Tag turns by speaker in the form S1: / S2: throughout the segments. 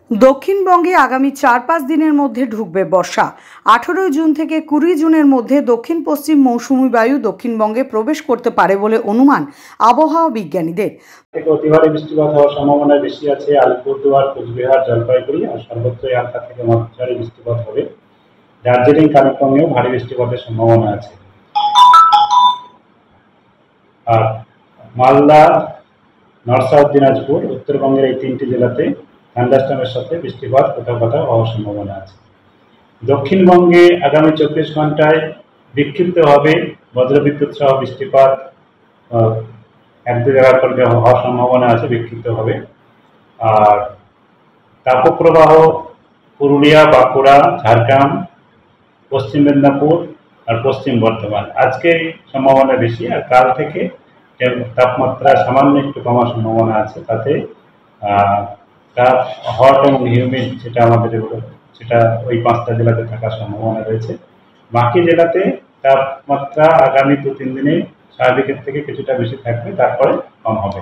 S1: দক্ষিণবঙ্গে আগামী ৪-৫ দিনের মধ্যে ঢুকবে বর্ষা। ১৮ জুন থেকে ২০ জুনের মধ্যে দক্ষিণ পশ্চিম মৌসুমি বায়ু দক্ষিণবঙ্গে প্রবেশ করতে পারে বলে অনুমান আবহাওয়া বিজ্ঞানীদের।
S2: অতি ভারী বৃষ্টিপাত হওয়ার সম্ভাবনা বেশি আছে আলিপুরদুয়ার, কোচবিহার, জলপাইগুড়ি আর সর্বত্রই হালকা থেকে মাঝারি বৃষ্টিপাত হবে। দার্জিলিং, কালিম্পংয়েও ভারী বৃষ্টিপাতের সম্ভাবনা আছে। আর মালদা, নর্থ সাউথ দিনাজপুর, উত্তরবঙ্গের এই ৩টি জেলাতে থান্ডারস্টর্মের সাথে বৃষ্টিপাত কোথাও কোথাও হওয়ার সম্ভাবনা আছে। দক্ষিণবঙ্গে আগামী ২৪ ঘন্টায় বিক্ষিপ্তভাবে বজ্রবিদ্যুৎ সহ বৃষ্টিপাত ১-২ জায়গার পরে হওয়ার সম্ভাবনা আছে বিক্ষিপ্তভাবে। আর তাপপ্রবাহ পুরুলিয়া, বাঁকুড়া, ঝাড়গ্রাম, পশ্চিম মেদিনীপুর আর পশ্চিম বর্ধমান আজকে সম্ভাবনা বেশি। আর কাল থেকে তাপমাত্রা সামান্য একটু কমার সম্ভাবনা আছে। তাতে তাপ হট এবং হিউমিড সেটা ওই ৫টা জেলাতে থাকার সম্ভাবনা রয়েছে। বাকি জেলাতে তাপমাত্রা আগামী ২-৩ দিনে স্বাভাবিকের থেকে কিছুটা বেশি থাকবে, তারপরে কম হবে।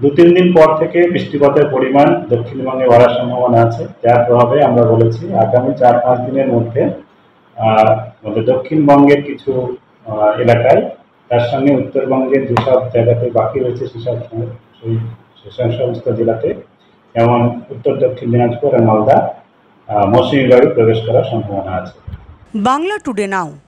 S2: ২-৩ দিন পর থেকে বৃষ্টিপাতের পরিমাণ দক্ষিণবঙ্গে বাড়ার সম্ভাবনা আছে, যার প্রভাবে আমরা বলেছি আগামী ৪-৫ দিনের মধ্যে দক্ষিণবঙ্গের কিছু এলাকায়, তার সঙ্গে উত্তরবঙ্গের যেসব জায়গাতে বাকি রয়েছে সেই সমস্ত জেলাতে, যেমন উত্তর দক্ষিণ দিনাজপুর আর মালদা, মৌসুমি বায়ু প্রবেশ করার সম্ভাবনা আছে।
S1: বাংলা টুডে নাও।